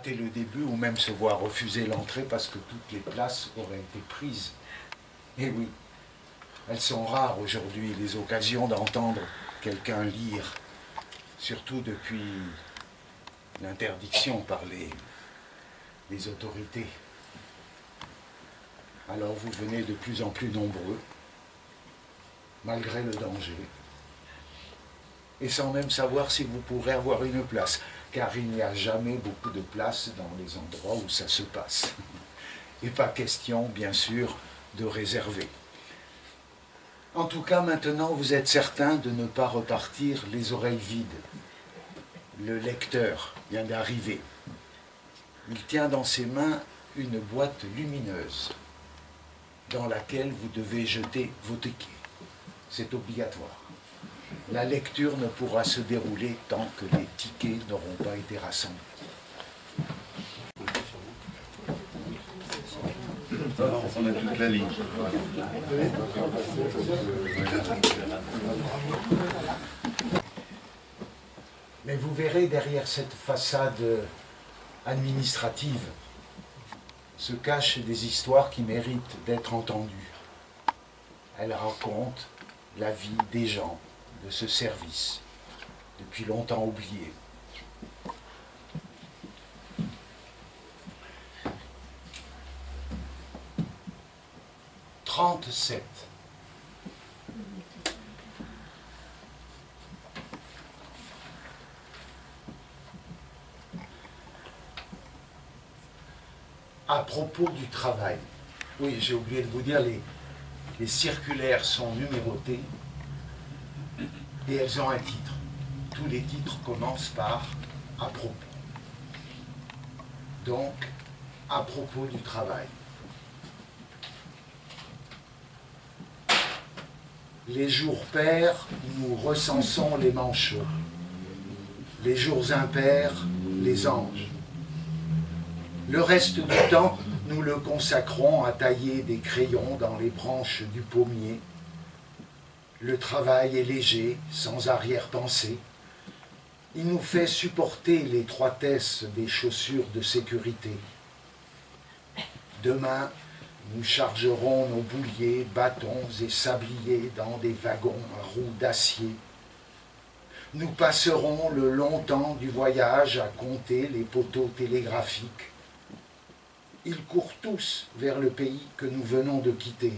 rater le début ou même se voir refuser l'entrée parce que toutes les places auraient été prises. Et oui, elles sont rares aujourd'hui, les occasions d'entendre quelqu'un lire, surtout depuis l'interdiction par les autorités. Alors vous venez de plus en plus nombreux, malgré le danger, et sans même savoir si vous pourrez avoir une place, car il n'y a jamais beaucoup de places dans les endroits où ça se passe. Et pas question, bien sûr, de réserver. En tout cas, maintenant, vous êtes certain de ne pas repartir les oreilles vides. Le lecteur vient d'arriver. Il tient dans ses mains une boîte lumineuse dans laquelle vous devez jeter vos tickets. C'est obligatoire. La lecture ne pourra se dérouler tant que les tickets n'auront pas été rassemblés. On a toute la ligne. Mais vous verrez derrière cette façade administrative se cachent des histoires qui méritent d'être entendues. Elles racontent la vie des gens de ce service, depuis longtemps oublié. « 37. À propos du travail, oui, j'ai oublié de vous dire, les circulaires sont numérotées et elles ont un titre. Tous les titres commencent par « à propos ». Donc, à propos du travail. Les jours pairs, nous recensons les manchots. Les jours impairs, les anges. Le reste du temps, nous le consacrons à tailler des crayons dans les branches du pommier. Le travail est léger, sans arrière-pensée. Il nous fait supporter l'étroitesse des chaussures de sécurité. Demain, nous chargerons nos bouliers, bâtons et sabliers dans des wagons à roues d'acier. Nous passerons le long temps du voyage à compter les poteaux télégraphiques. Ils courent tous vers le pays que nous venons de quitter.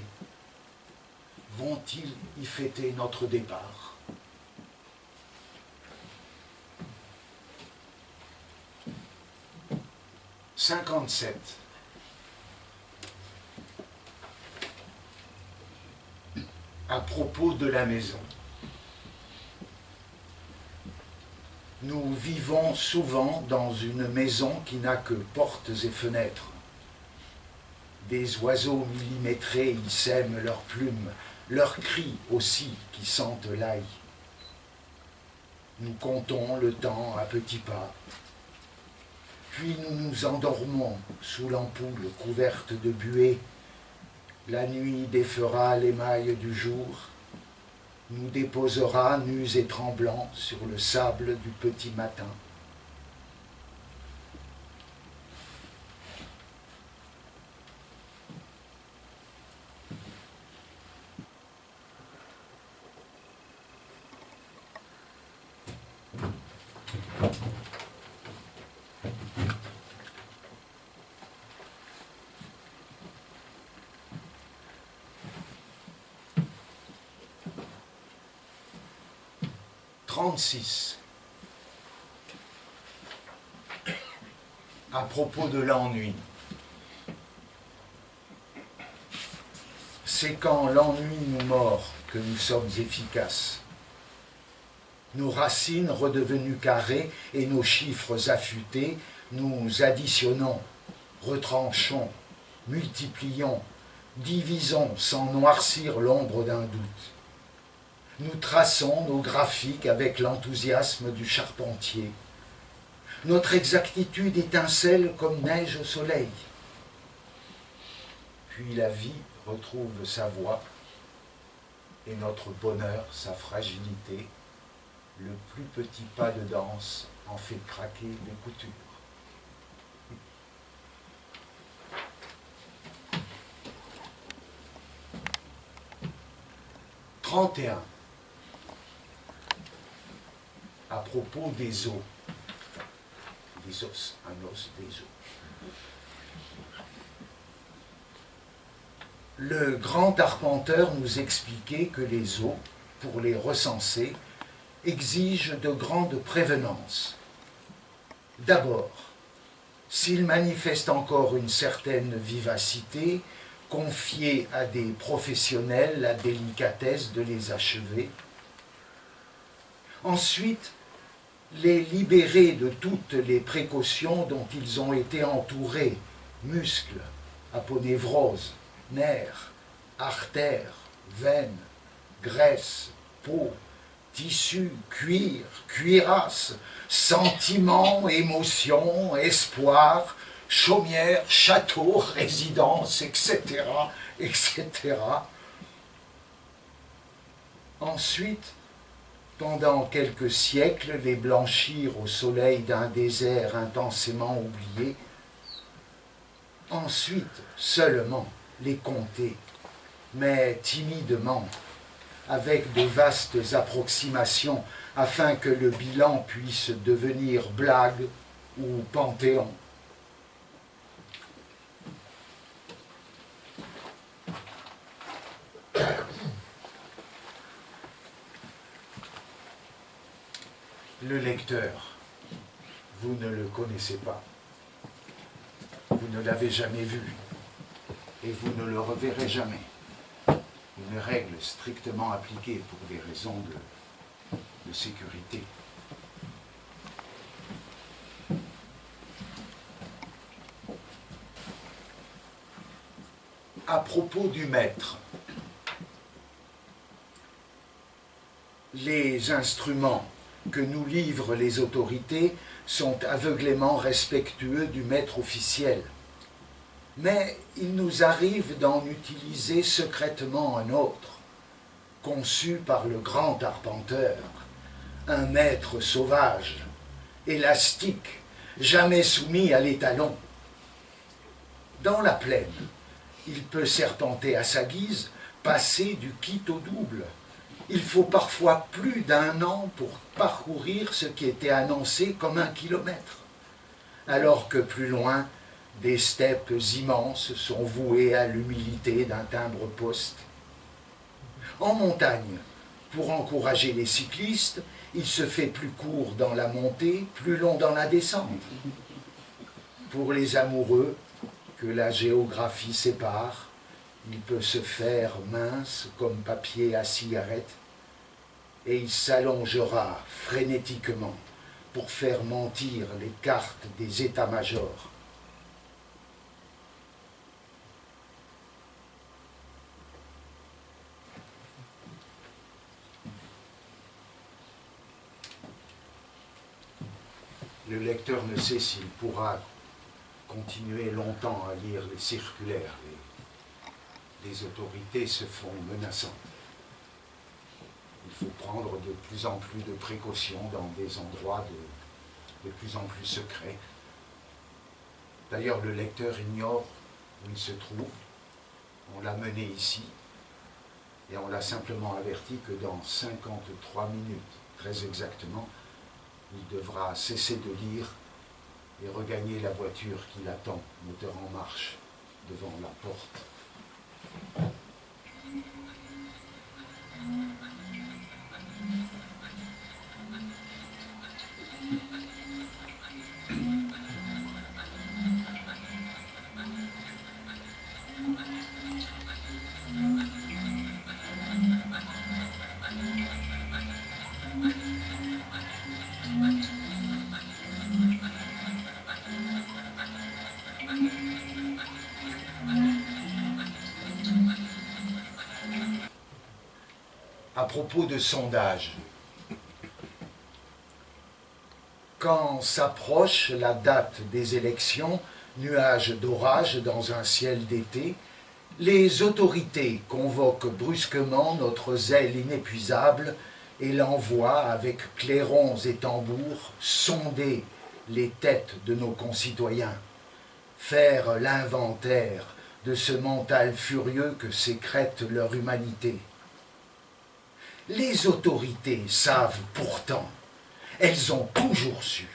Vont-ils y fêter notre départ ? « 57. À propos de la maison. Nous vivons souvent dans une maison qui n'a que portes et fenêtres. Des oiseaux millimétrés y sèment leurs plumes, leurs cris aussi qui sentent l'ail. Nous comptons le temps à petits pas. Puis nous nous endormons sous l'ampoule couverte de buée. La nuit défera l'émail du jour, nous déposera nus et tremblants sur le sable du petit matin. À propos de l'ennui. C'est quand l'ennui nous mord que nous sommes efficaces. Nos racines redevenues carrées et nos chiffres affûtés, nous additionnons, retranchons, multiplions, divisons sans noircir l'ombre d'un doute. Nous traçons nos graphiques avec l'enthousiasme du charpentier. Notre exactitude étincelle comme neige au soleil. Puis la vie retrouve sa voie et notre bonheur, sa fragilité. Le plus petit pas de danse en fait craquer les coutures. 31, à propos des os, des os, un os, des os. Le grand arpenteur nous expliquait que les os, pour les recenser, exigent de grandes prévenances. D'abord, s'ils manifestent encore une certaine vivacité, confier à des professionnels la délicatesse de les achever. Ensuite, les libérer de toutes les précautions dont ils ont été entourés, muscles, aponévrose, nerfs, artères, veines, graisse, peau, tissu, cuir, cuirasse, sentiments, émotions, espoir, chaumière, château, résidence, etc., etc. Ensuite, pendant quelques siècles, les blanchir au soleil d'un désert intensément oublié. Ensuite, seulement, les compter, mais timidement, avec de vastes approximations, afin que le bilan puisse devenir blague ou panthéon. Le lecteur, vous ne le connaissez pas, vous ne l'avez jamais vu, et vous ne le reverrez jamais. Une règle strictement appliquée pour des raisons de sécurité. À propos du maître, les instruments que nous livrent les autorités sont aveuglément respectueux du maître officiel. Mais il nous arrive d'en utiliser secrètement un autre, conçu par le grand arpenteur, un maître sauvage, élastique, jamais soumis à l'étalon. Dans la plaine, il peut serpenter à sa guise, passer du kit au double. Il faut parfois plus d'un an pour parcourir ce qui était annoncé comme 1 kilomètre, alors que plus loin, des steppes immenses sont vouées à l'humilité d'un timbre-poste. En montagne, pour encourager les cyclistes, il se fait plus court dans la montée, plus long dans la descente. Pour les amoureux, que la géographie sépare, il peut se faire mince comme papier à cigarette, et il s'allongera frénétiquement pour faire mentir les cartes des états-majors. Le lecteur ne sait s'il pourra continuer longtemps à lire les circulaires. Les autorités se font menaçantes. Il faut prendre de plus en plus de précautions dans des endroits de plus en plus secrets. D'ailleurs, le lecteur ignore où il se trouve. On l'a mené ici et on l'a simplement averti que dans 53 minutes, très exactement, il devra cesser de lire et regagner la voiture qui l'attend, moteur en marche, devant la porte. À propos de sondage, quand s'approche la date des élections, nuage d'orage dans un ciel d'été, les autorités convoquent brusquement notre zèle inépuisable et l'envoient avec clairons et tambours sonder les têtes de nos concitoyens, faire l'inventaire de ce mental furieux que sécrète leur humanité. Les autorités savent pourtant, elles ont toujours su,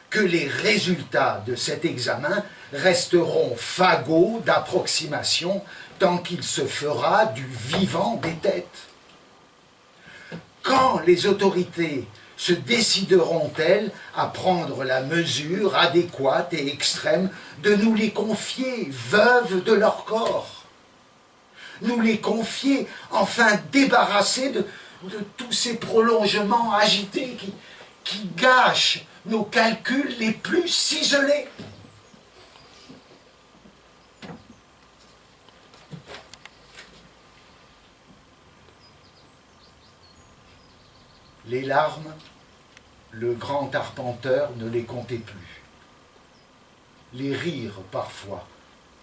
que les résultats de cet examen resteront fagots d'approximation tant qu'il se fera du vivant des têtes. Quand les autorités se décideront-elles à prendre la mesure adéquate et extrême de nous les confier veuves de leur corps? Nous les confier, enfin débarrassés de tous ces prolongements agités qui gâchent nos calculs les plus ciselés. Les larmes, le grand arpenteur ne les comptait plus. Les rires, parfois,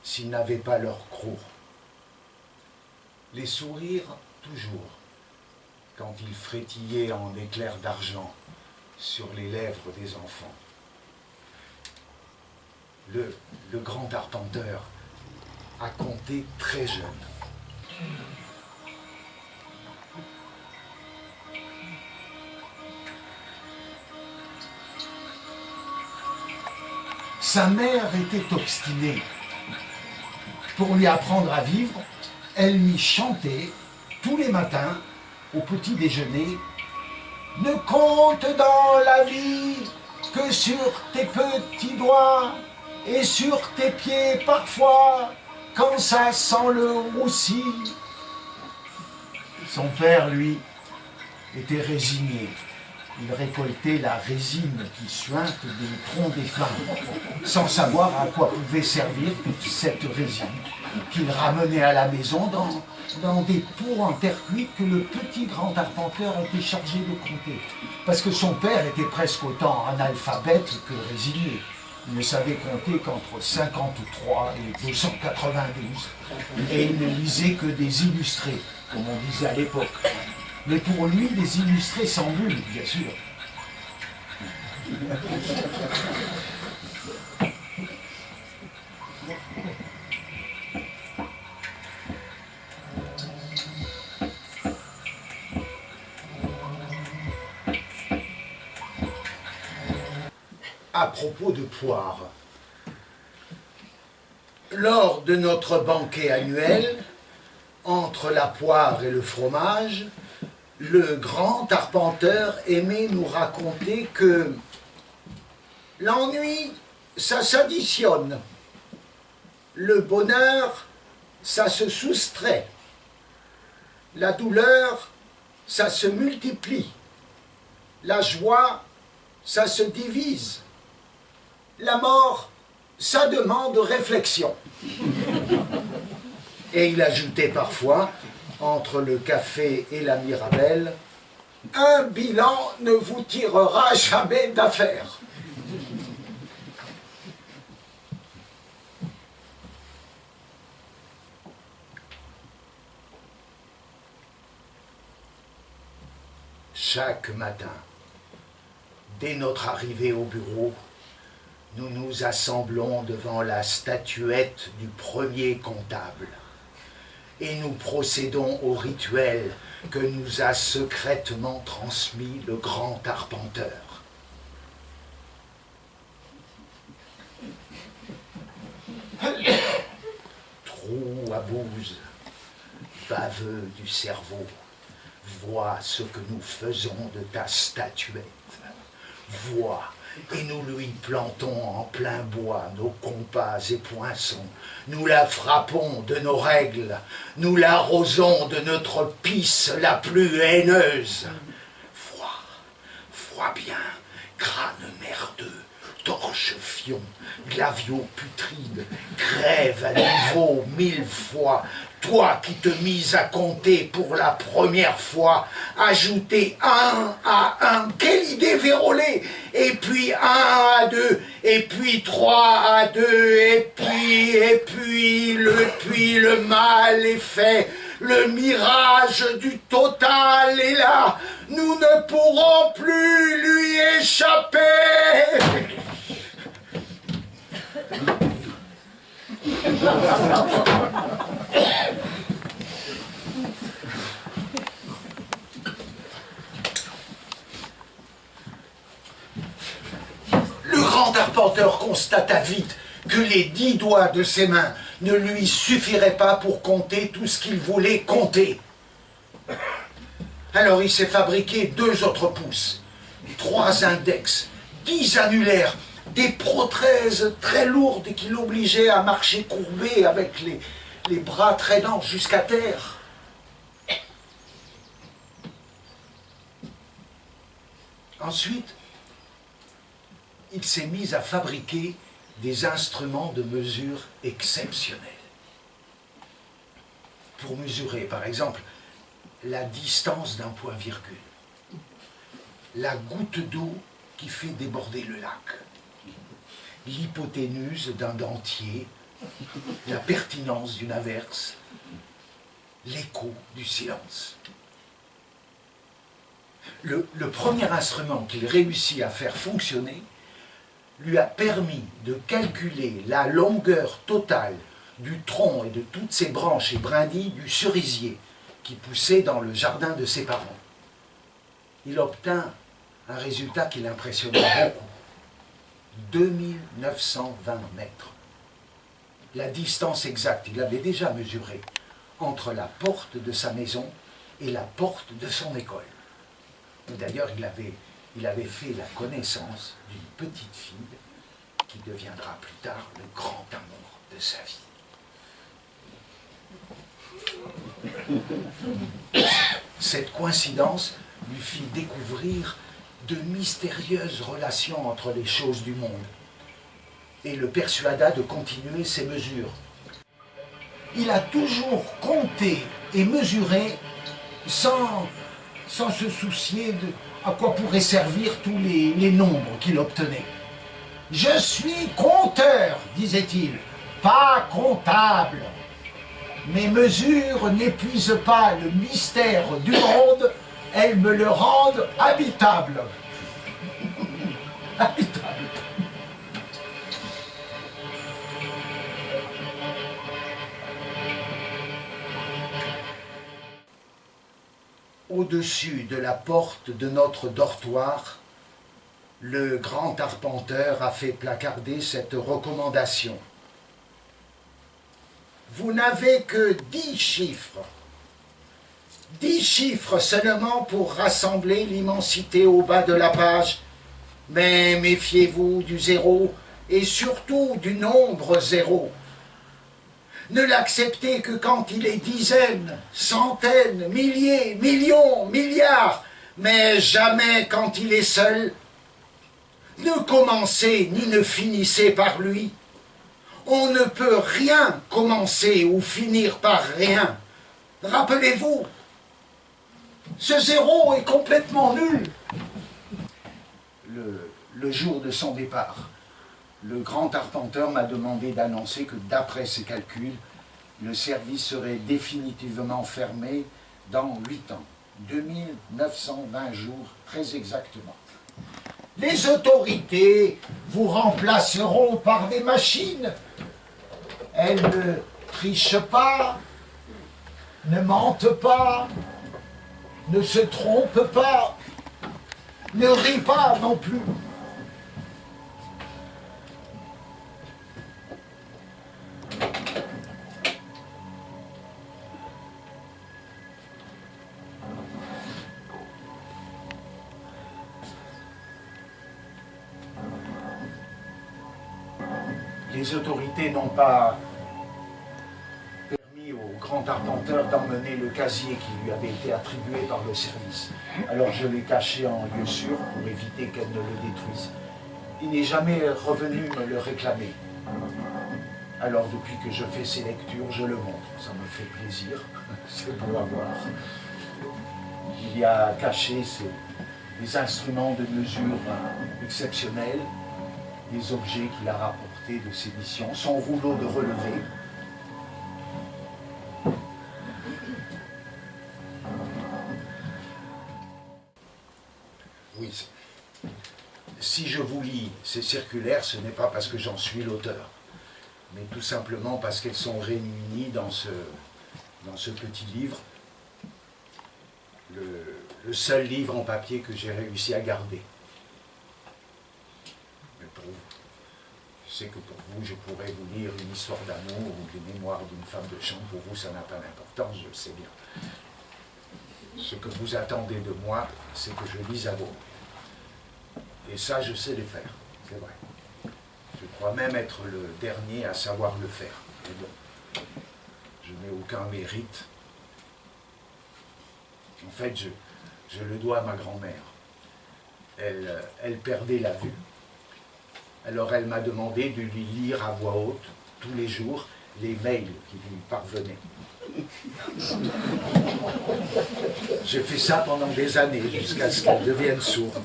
s'ils n'avaient pas leur croc. Les sourires, toujours, quand ils frétillaient en éclairs d'argent sur les lèvres des enfants. Le grand arpenteur a compté très jeune. Sa mère était obstinée. Pour lui apprendre à vivre, elle lui chantait tous les matins au petit déjeuner « Ne compte dans la vie que sur tes petits doigts et sur tes pieds parfois, quand ça sent le roussi. » Son père, lui, était résigné. Il récoltait la résine qui suinte des troncs des pins, sans savoir à quoi pouvait servir toute cette résine, qu'il ramenait à la maison dans des pots en terre cuite que le petit grand arpenteur était chargé de compter. Parce que son père était presque autant analphabète que résigné. Il ne savait compter qu'entre 53 et 292. Et il ne lisait que des illustrés, comme on disait à l'époque. Mais pour lui, les illustrés sans bulles, bien sûr. À propos de poires, lors de notre banquet annuel, entre la poire et le fromage, le grand arpenteur aimait nous raconter que l'ennui, ça s'additionne, le bonheur, ça se soustrait, la douleur, ça se multiplie, la joie, ça se divise, la mort, ça demande réflexion. Et il ajoutait parfois, entre le café et la Mirabelle, « Un bilan ne vous tirera jamais d'affaire. » Chaque matin, dès notre arrivée au bureau, nous nous assemblons devant la statuette du premier comptable et nous procédons au rituel que nous a secrètement transmis le grand arpenteur. Trou à bouse, baveux du cerveau, vois ce que nous faisons de ta statuette. Vois, et nous lui plantons en plein bois nos compas et poinçons. Nous la frappons de nos règles, nous l'arrosons de notre pisse la plus haineuse. Vois bien, crâne merdeux, torche fion, glavio putride, crève à niveau 1000 fois, toi qui te mis à compter pour la première fois, ajouter 1 à 1, quelle idée vérolée, et puis 1 à 2, et puis 3 à 2, et puis le mal est fait, le mirage du total est là, nous ne pourrons plus lui échapper. grand arpenteur constata vite que les 10 doigts de ses mains ne lui suffiraient pas pour compter tout ce qu'il voulait compter. Alors il s'est fabriqué 2 autres pouces, 3 index, 10 annulaires, des prothèses très lourdes qui l'obligeaient à marcher courbé avec les bras traînant jusqu'à terre. Ensuite, il s'est mis à fabriquer des instruments de mesure exceptionnels. Pour mesurer, par exemple, la distance d'un point-virgule, la goutte d'eau qui fait déborder le lac, l'hypoténuse d'un dentier, la pertinence d'une averse, l'écho du silence. Le premier instrument qu'il réussit à faire fonctionner lui a permis de calculer la longueur totale du tronc et de toutes ses branches et brindilles du cerisier qui poussait dans le jardin de ses parents. Il obtint un résultat qui l'impressionnait beaucoup. 2920 mètres. La distance exacte, il avait déjà mesuré entre la porte de sa maison et la porte de son école. D'ailleurs, il avait fait la connaissance d'une petite fille qui deviendra plus tard le grand amour de sa vie. Cette coïncidence lui fit découvrir de mystérieuses relations entre les choses du monde et le persuada de continuer ses mesures. Il a toujours compté et mesuré sans se soucier de à quoi pourraient servir tous les nombres qu'il obtenait. « Je suis compteur, disait-il, pas comptable. Mes mesures n'épuisent pas le mystère du monde, elles me le rendent habitable. » Habitable. Au-dessus de la porte de notre dortoir, le grand arpenteur a fait placarder cette recommandation. Vous n'avez que 10 chiffres. 10 chiffres seulement pour rassembler l'immensité au bas de la page. Mais méfiez-vous du 0 et surtout du nombre 0. Ne l'acceptez que quand il est dizaines, centaines, milliers, millions, milliards, mais jamais quand il est seul. Ne commencez ni ne finissez par lui. On ne peut rien commencer ou finir par rien. Rappelez-vous, ce 0 est complètement nul. Le jour de son départ, le grand arpenteur m'a demandé d'annoncer que d'après ses calculs, le service serait définitivement fermé dans 8 ans, 2920 jours très exactement. Les autorités vous remplaceront par des machines. Elles ne trichent pas, ne mentent pas, ne se trompent pas, ne rient pas non plus. Les autorités n'ont pas permis au grand arpenteur d'emmener le casier qui lui avait été attribué par le service. Alors je l'ai caché en lieu sûr pour éviter qu'elle ne le détruise. Il n'est jamais revenu me le réclamer. Alors depuis que je fais ces lectures, je le montre. Ça me fait plaisir, c'est beau à voir. Il y a caché des instruments de mesure exceptionnels, des objets qu'il a rapportés de ses missions, son rouleau de relevé. Oui, si je vous lis ces circulaires, ce n'est pas parce que j'en suis l'auteur, mais tout simplement parce qu'elles sont réunies dans ce petit livre, le seul livre en papier que j'ai réussi à garder. Mais sais que pour vous, je pourrais vous lire une histoire d'amour ou des mémoires d'une femme de chambre. Pour vous, ça n'a pas d'importance, je le sais bien. Ce que vous attendez de moi, c'est que je lise à vous. Et ça, je sais le faire, c'est vrai. Je crois même être le dernier à savoir le faire. Mais bon, je n'ai aucun mérite. En fait, je le dois à ma grand-mère. Elle perdait la vue. Alors elle m'a demandé de lui lire à voix haute, tous les jours, les mails qui lui parvenaient. J'ai fait ça pendant des années, jusqu'à ce qu'elle devienne sourde.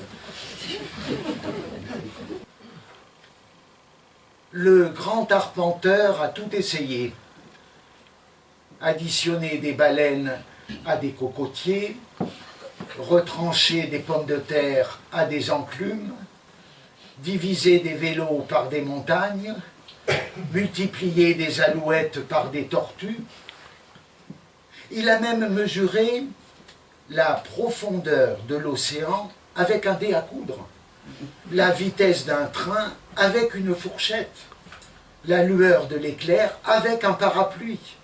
Le grand arpenteur a tout essayé. Additionner des baleines à des cocotiers, retrancher des pommes de terre à des enclumes, diviser des vélos par des montagnes, multiplier des alouettes par des tortues. Il a même mesuré la profondeur de l'océan avec un dé à coudre, la vitesse d'un train avec une fourchette, la lueur de l'éclair avec un parapluie.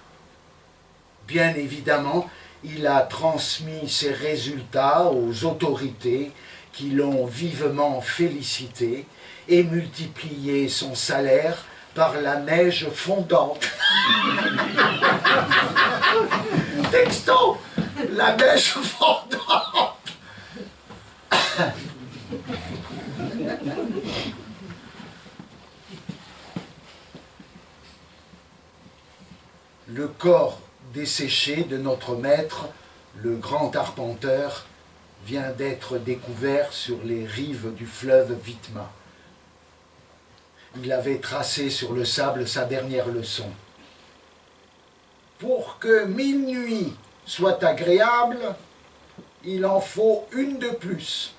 Bien évidemment, il a transmis ses résultats aux autorités qui l'ont vivement félicité et multiplié son salaire par la neige fondante. Texto, la neige fondante. Le corps desséché de notre maître, le grand arpenteur, vient d'être découvert sur les rives du fleuve Vitma. Il avait tracé sur le sable sa dernière leçon. Pour que 1000 nuits soient agréables, il en faut une de plus.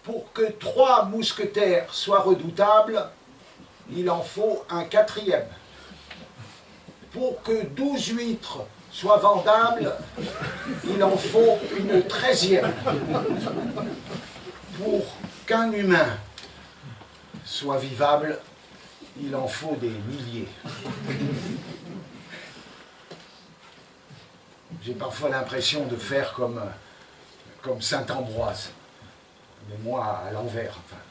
Pour que 3 mousquetaires soient redoutables, il en faut un 4e. Pour que 12 huîtres soient vendables, il en faut une 13e. Pour qu'un humain soit vivable, il en faut des milliers. J'ai parfois l'impression de faire comme saint Ambroise, mais moi à l'envers. Enfin.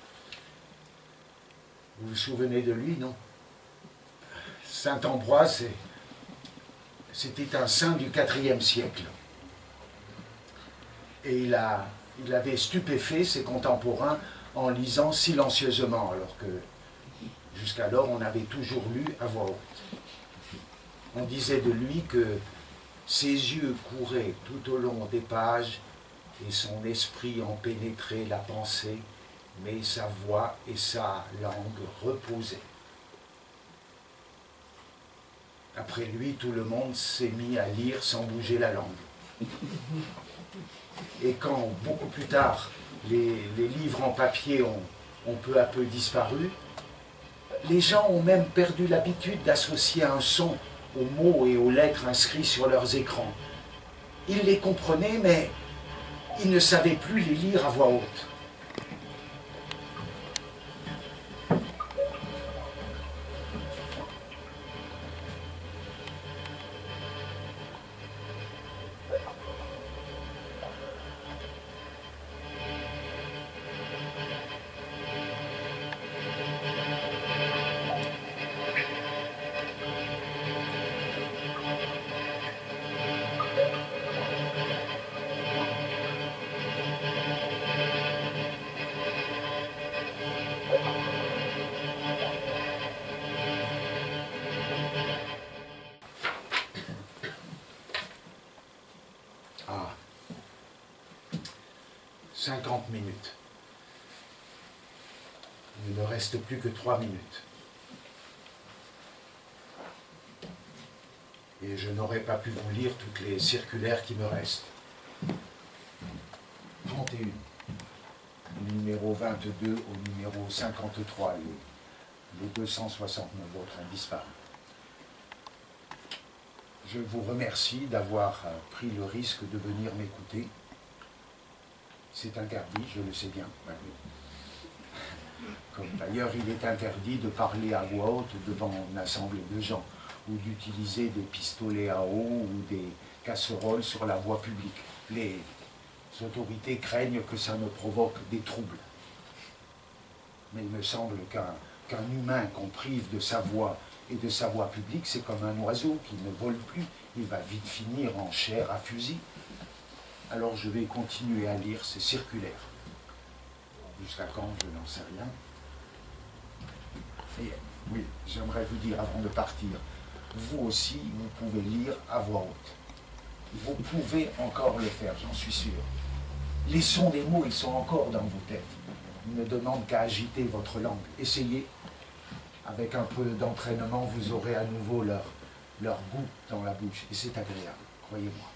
Vous vous souvenez de lui, non? Saint Ambroise, c'était un saint du IVe siècle. Et il avait stupéfait ses contemporains en lisant silencieusement, alors que jusqu'alors on avait toujours lu à voix haute. On disait de lui que ses yeux couraient tout au long des pages et son esprit en pénétrait la pensée, mais sa voix et sa langue reposaient. Après lui, tout le monde s'est mis à lire sans bouger la langue. Et quand, beaucoup plus tard, les livres en papier ont peu à peu disparu, les gens ont même perdu l'habitude d'associer un son aux mots et aux lettres inscrits sur leurs écrans. Ils les comprenaient, mais ils ne savaient plus les lire à voix haute. Ah, 50 minutes. Il ne me reste plus que 3 minutes. Et je n'aurais pas pu vous lire toutes les circulaires qui me restent. 31, numéro 22 au numéro 53, les 269 autres ont disparu. Je vous remercie d'avoir pris le risque de venir m'écouter. C'est interdit, je le sais bien. Comme d'ailleurs, il est interdit de parler à voix haute devant une assemblée de gens, ou d'utiliser des pistolets à eau ou des casseroles sur la voie publique. Les autorités craignent que ça ne provoque des troubles. Mais il me semble qu'un humain qu'on prive de sa voix et de sa voie publique, c'est comme un oiseau qui ne vole plus. Il va vite finir en chair à fusil. Alors je vais continuer à lire ces circulaires. Jusqu'à quand, je n'en sais rien. Et oui, j'aimerais vous dire avant de partir, vous aussi, vous pouvez lire à voix haute. Vous pouvez encore le faire, j'en suis sûr. Les sons des mots, ils sont encore dans vos têtes. Ils ne demandent qu'à agiter votre langue. Essayez. Avec un peu d'entraînement, vous aurez à nouveau leur goût dans la bouche. Et c'est agréable, croyez-moi.